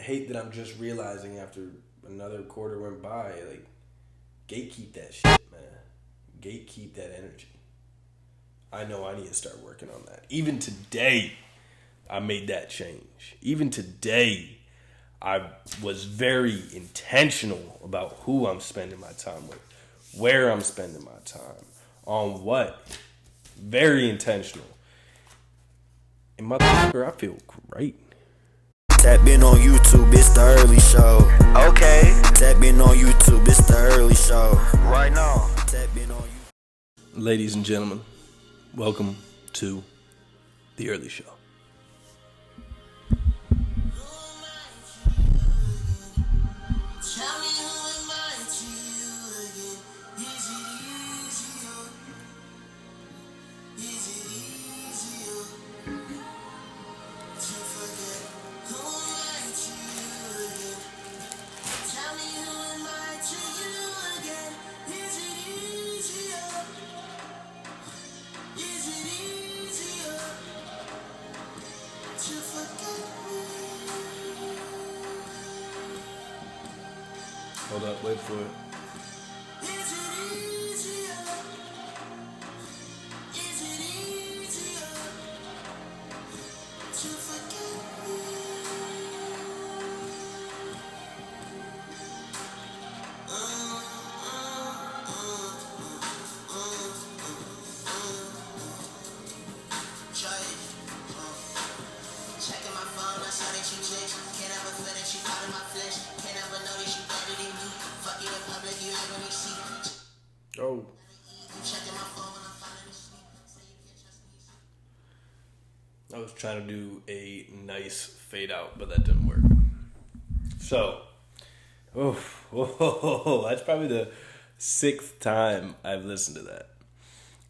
hate that I'm just realizing after another quarter went by, like, gatekeep that shit, man. Gatekeep that energy. I know I need to start working on that. Even today, I made that change. Even today, I was very intentional about who I'm spending my time with, where I'm spending my time, on what. Very intentional. And motherfucker, I feel great. Tap in on YouTube, it's the Earley Show. Okay. Tap in on YouTube, it's the Earley Show. Right now. Tap in on YouTube. Ladies and gentlemen, welcome to the Earley Show. Hold up, wait for it. Oh. I was trying to do a nice fade out, but that didn't work. So, that's probably the 6th time I've listened to that.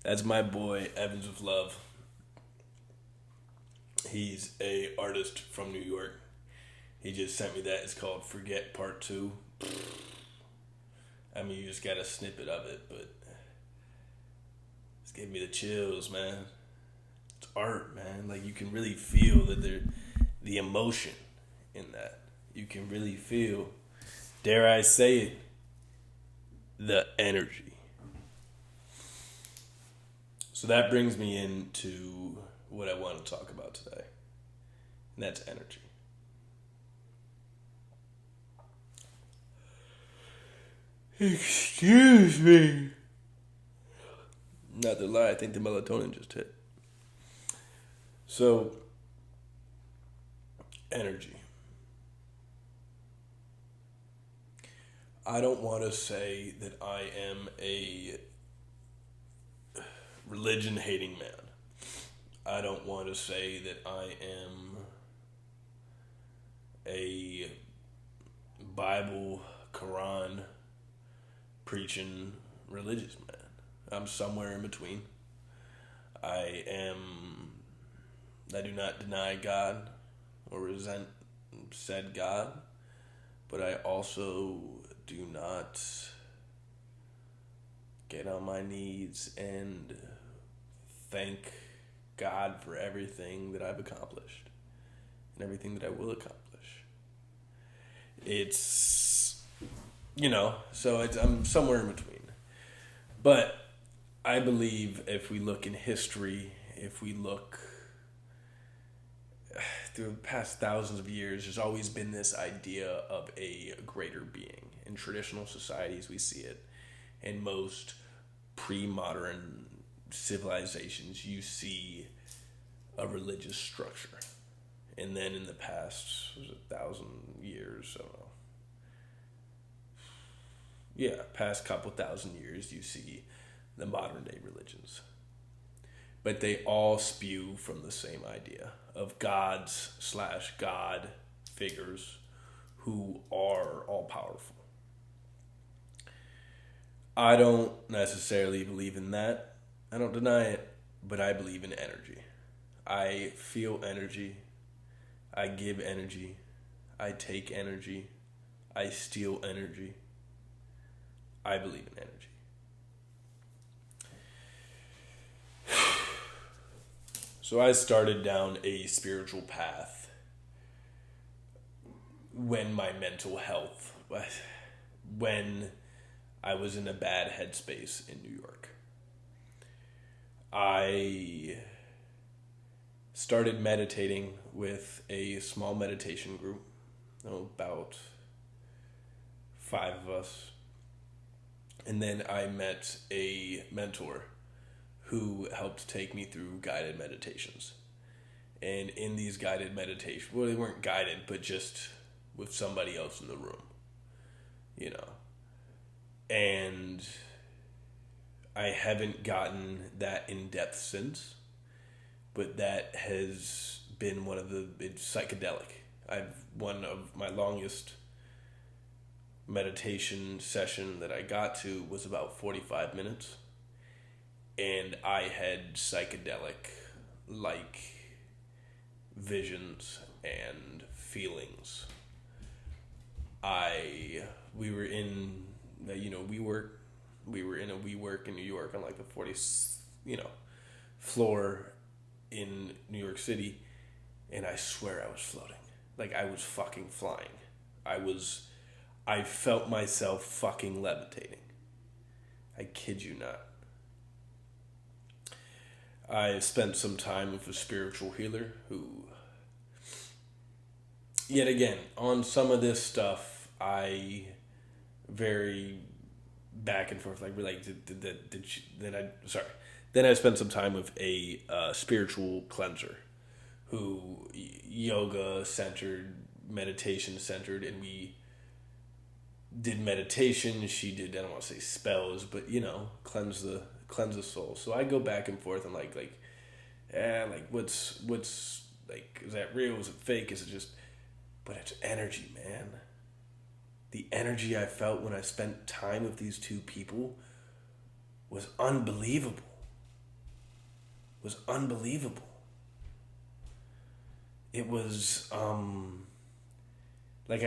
That's my boy, Evanswithlove. He's a artist from New York. He just sent me that. It's called Forget Part 2. I mean, you just got a snippet of it, but it's giving me the chills, man. It's art, man. Like, you can really feel that the emotion in that. You can really feel, dare I say it, the energy. So that brings me into what I want to talk about today, and that's energy. Excuse me. Not to lie, I think the melatonin just hit. So, energy. I don't want to say that I am a religion-hating man. I don't want to say that I am a Bible, Quran preaching religious man. I'm somewhere in between. I do not deny God or resent said God, but I also do not get on my knees and thank God for everything that I've accomplished and everything that I will accomplish. It's, I'm somewhere in between. But I believe if we look in history, if we look through the past thousands of years, there's always been this idea of a greater being. In traditional societies, we see it. In most pre-modern civilizations, you see a religious structure. And then in the past, 1,000 years, I don't know. Yeah, past couple thousand years, you see the modern day religions. But they all spew from the same idea of gods/God figures who are all powerful. I don't necessarily believe in that. I don't deny it, but I believe in energy. I feel energy. I give energy. I take energy. I steal energy. I believe in energy. So I started down a spiritual path when my mental health, when I was in a bad headspace in New York. I started meditating with a small meditation group, about 5 of us. And then I met a mentor who helped take me through guided meditations. And in these guided meditations, well, they weren't guided, but just with somebody else in the room, And I haven't gotten that in depth since, but that has been it's psychedelic. One of my longest meditation session that I got to was about 45 minutes, and I had psychedelic like visions and feelings. We were in a WeWork in New York on like the 40th floor in New York City, and I swear I was floating. Like I was fucking flying. I felt myself fucking levitating. I kid you not. I spent some time with a spiritual healer who, yet again, on some of this stuff, I very back and forth. Then I spent some time with a spiritual cleanser who yoga centered, meditation centered, and we did meditation. She did, I don't want to say spells, but cleanse the soul. So I go back and forth and what's is that real? Is it fake? Is it just? But it's energy, man. The energy I felt when I spent time with these two people was unbelievable. It was I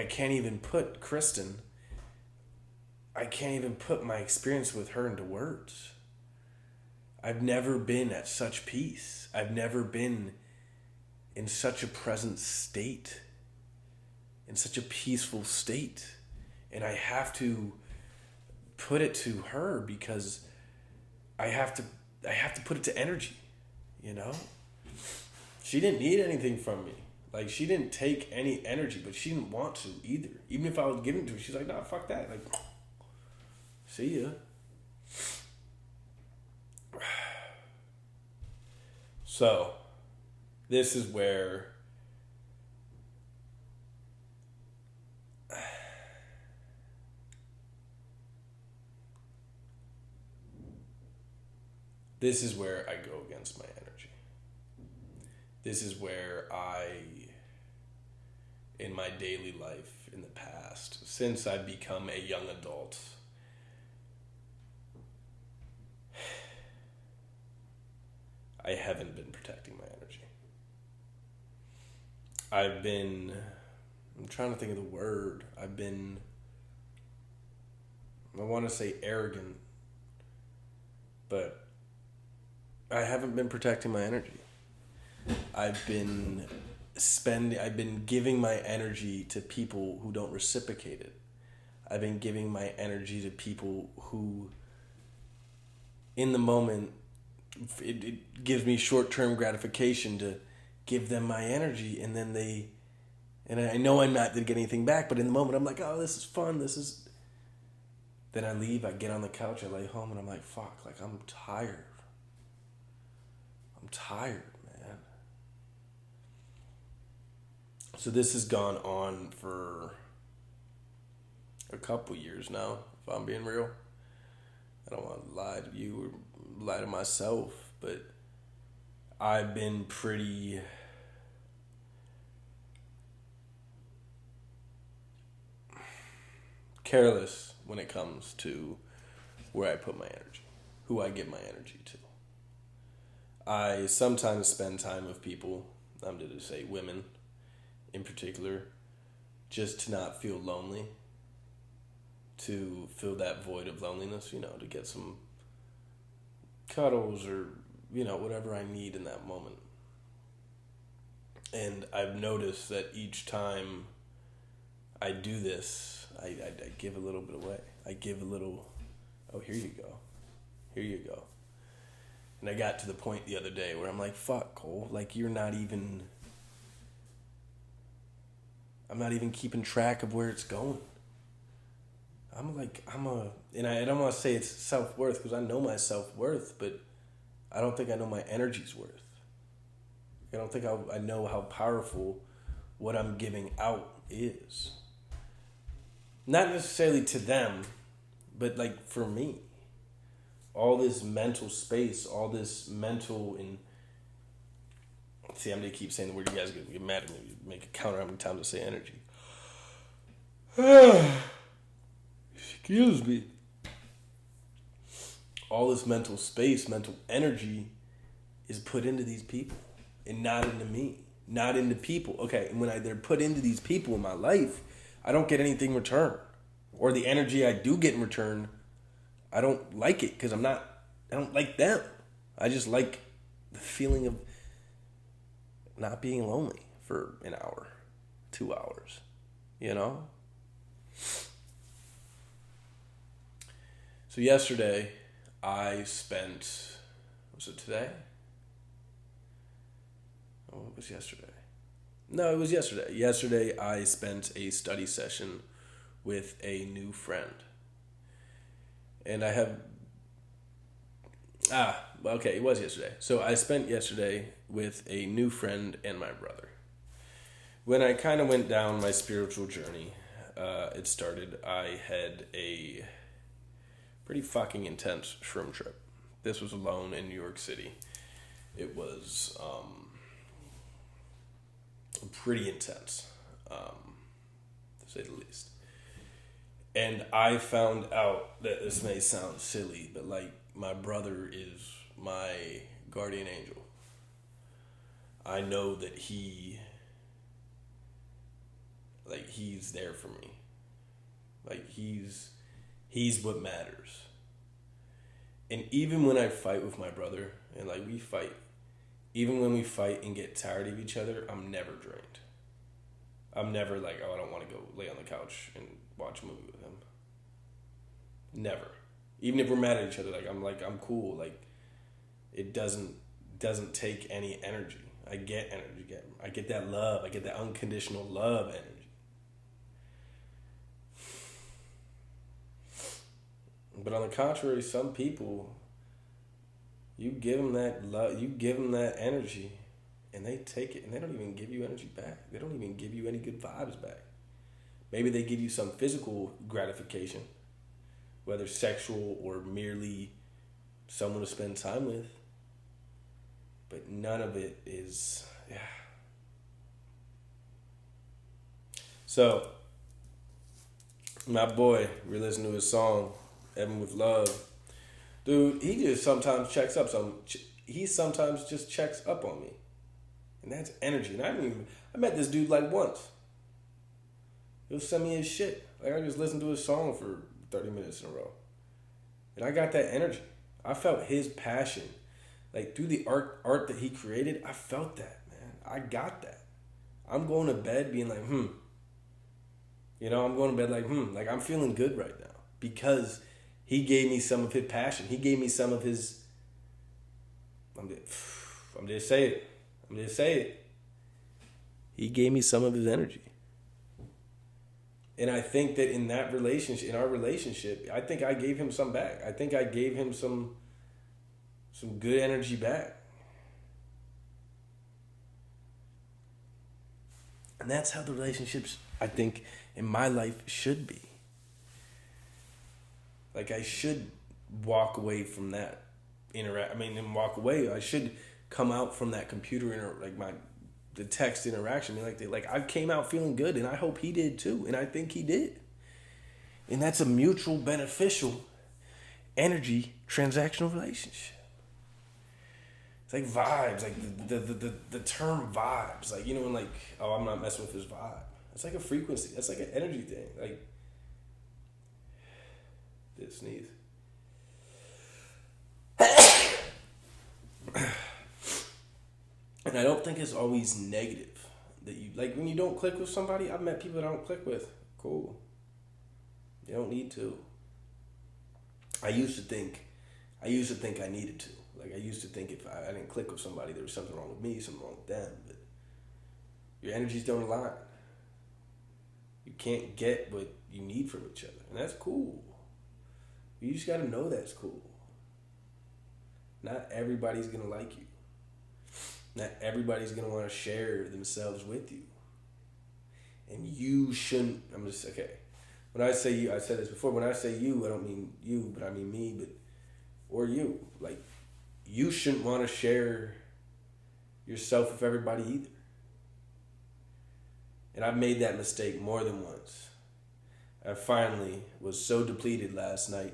can't even put Kristen. I can't even put my experience with her into words. I've never been at such peace. I've never been in such a present state, in such a peaceful state. And I have to put it to her because I have to put it to energy, She didn't need anything from me. Like, she didn't take any energy, but she didn't want to either. Even if I was giving it to her, she's like, nah, fuck that. Like, see ya. So, this is where I go against my energy. This is where in my daily life in the past, since I've become a young adult, I haven't been protecting my energy. I'm trying to think of the word. I want to say arrogant, but I haven't been protecting my energy. I've been giving my energy to people who don't reciprocate it. I've been giving my energy to people who, in the moment, it gives me short-term gratification to give them my energy, and then and I know I'm not going to get anything back, but in the moment I'm like, oh, this is fun, then I leave, I get on the couch, I lay home, and I'm like, fuck, like, I'm tired, man. So this has gone on for a couple years now, if I'm being real. I don't want to lie to you or lie to myself, but I've been pretty careless when it comes to where I put my energy, who I give my energy to. I sometimes spend time with people, I'm going to say women in particular, just to not feel lonely, to fill that void of loneliness, to get some cuddles or, whatever I need in that moment. And I've noticed that each time I do this. I give a little bit away. I give a little, oh, here you go. Here you go. And I got to the point the other day where I'm like, fuck, Cole. Like, I'm not even keeping track of where it's going. And I don't want to say it's self-worth because I know my self-worth, but I don't think I know my energy's worth. I don't think I know how powerful what I'm giving out is. Not necessarily to them, but like for me. All this mental space, all this mental and... See, I'm going to keep saying the word. You guys get mad at me. Make a counter how many times I say energy. Excuse me. All this mental space, mental energy is put into these people and not into me, not into people. Okay, and when they're put into these people in my life, I don't get anything in return. Or the energy I do get in return, I don't like it because I don't like them. I just like the feeling of not being lonely for an hour, 2 hours, you know? So yesterday, I spent, was it today? Oh, it was yesterday. No, it was yesterday. Yesterday, I spent a study session with a new friend. And I have, okay, it was yesterday. So I spent yesterday with a new friend and my brother. When I kind of went down my spiritual journey, it started, I had a pretty fucking intense shroom trip. This was alone in New York City. It was pretty intense, to say the least. And I found out that this may sound silly, but like my brother is my guardian angel. I know that he's there for me. Like he's what matters. And even when I fight with my brother, and like we fight, even when we fight and get tired of each other, I'm never drained. I'm never like, oh, I don't want to go lay on the couch and watch a movie with him. Never. Even if we're mad at each other, I'm cool. Like, it doesn't take any energy. I get energy. I get that love. I get that unconditional love energy. But on the contrary, some people, you give them that love, you give them that energy, and they take it, and they don't even give you energy back. They don't even give you any good vibes back. Maybe they give you some physical gratification, whether sexual or merely someone to spend time with. But none of it is, yeah. So, my boy, we're listening to his song, Evanswithlove. Dude, he just sometimes checks up. He sometimes just checks up on me. And that's energy. And I met this dude like once. He'll send me his shit. Like I just listened to his song for 30 minutes in a row. And I got that energy. I felt his passion. Like through the art that he created, I felt that, man. I got that. I'm going to bed being like, You know, I'm going to bed like, Like I'm feeling good right now. Because he gave me some of his passion. He gave me some of his... I'm just saying it. He gave me some of his energy. And I think that in our relationship, I think I gave him some back. I think I gave him some good energy back. And that's how the relationships, I think, in my life should be. Like I should walk away from that and walk away. I should come out from that computer the text interaction. Like I came out feeling good, and I hope he did too, and I think he did. And that's a mutual beneficial energy transactional relationship. It's like vibes, like the term vibes, like when like, oh, I'm not messing with his vibe. It's like a frequency. That's like an energy thing. Like, did sneeze. And I don't think it's always negative that you like when you don't click with somebody. I've met people that I don't click with. Cool. You don't need to. I used to think I needed to. Like, I used to think if I didn't click with somebody, there was something wrong with me, something wrong with them. But your energies don't align. You can't get what you need from each other. And that's cool. You just got to know that's cool. Not everybody's going to like you. Not everybody's going to want to share themselves with you. And you shouldn't, okay. When I say you, I said this before, when I say you, I don't mean you, but I mean me, or you. Like, you shouldn't want to share yourself with everybody either. And I've made that mistake more than once. I finally was so depleted last night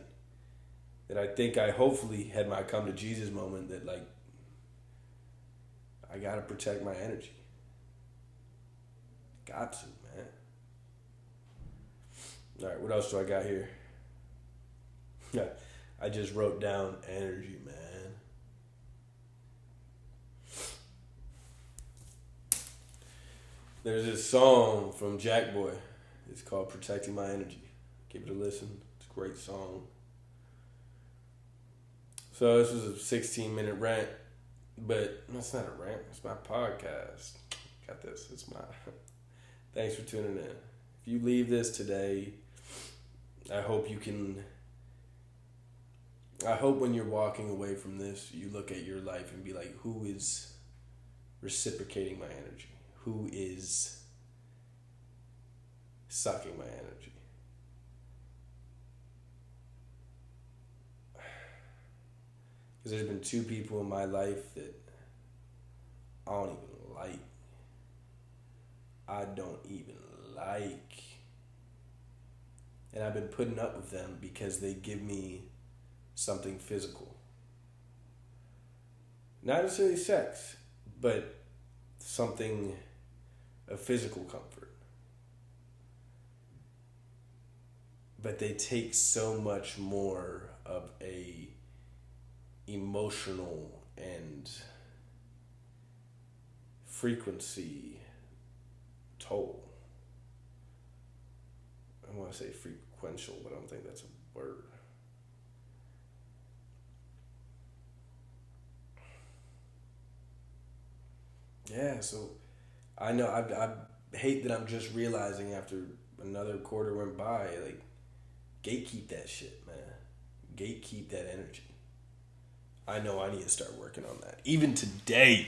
that I think I hopefully had my come to Jesus moment that, like, I gotta protect my energy. Got to, man. Alright, what else do I got here? I just wrote down energy, man. There's this song from Jack Boy. It's called Protecting My Energy. Give it a listen. It's a great song. So this was a 16-minute rant, but it's not a rant. It's my podcast. Got this. It's my... Thanks for tuning in. If you leave this today, I hope when you're walking away from this, you look at your life and be like, who is reciprocating my energy? Who is sucking my energy? Because there's been two people in my life that I don't even like. And I've been putting up with them because they give me something physical. Not necessarily sex, but something of physical comfort. But they take so much more of a emotional and frequency toll. I want to say frequential, but I don't think that's a word. Yeah, so I know I hate that I'm just realizing after another quarter went by, like, gatekeep that shit, man. Gatekeep that energy. I know I need to start working on that. Even today,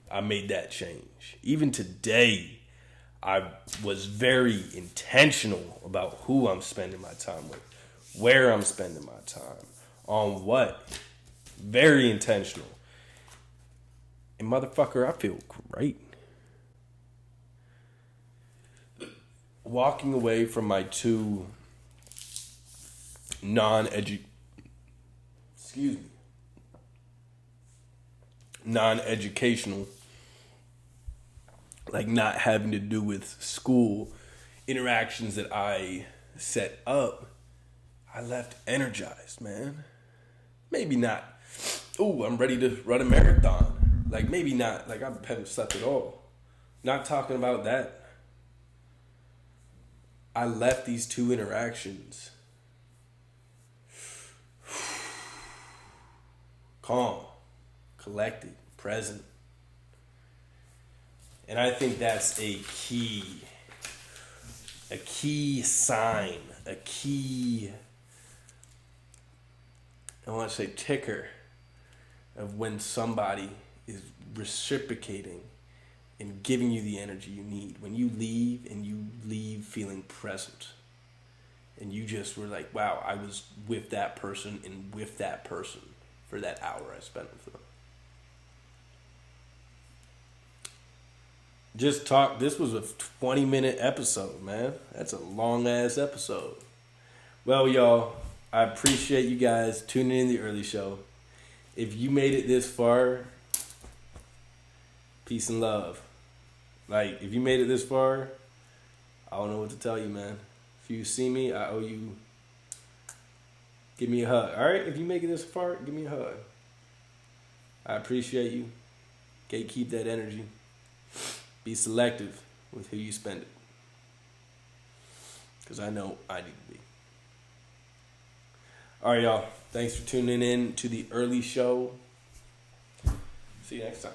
I made that change. Even today, I was very intentional about who I'm spending my time with, where I'm spending my time, on what. Very intentional. And motherfucker, I feel great. Walking away from my two non-educational, like not having to do with school interactions that I set up, I left energized, man. Maybe not, I'm ready to run a marathon. Like, maybe not, like I haven't slept at all. Not talking about that. I left these two interactions calm, collected, present. And I think that's a key sign, a key, I want to say ticker of when somebody is reciprocating and giving you the energy you need. When you leave and you leave feeling present. And you just were like, wow, I was with that person and with that person for that hour I spent with them. This was a 20-minute episode, man. That's a long-ass episode. Well, y'all, I appreciate you guys tuning in the Early Show. If you made it this far, peace and love. Like, if you made it this far, I don't know what to tell you, man. If you see me, I owe you. Give me a hug. All right? If you make it this far, give me a hug. I appreciate you. Gatekeep that energy. Be selective with who you spend it. Because I know I need to be. All right, y'all. Thanks for tuning in to the Early Show. See you next time.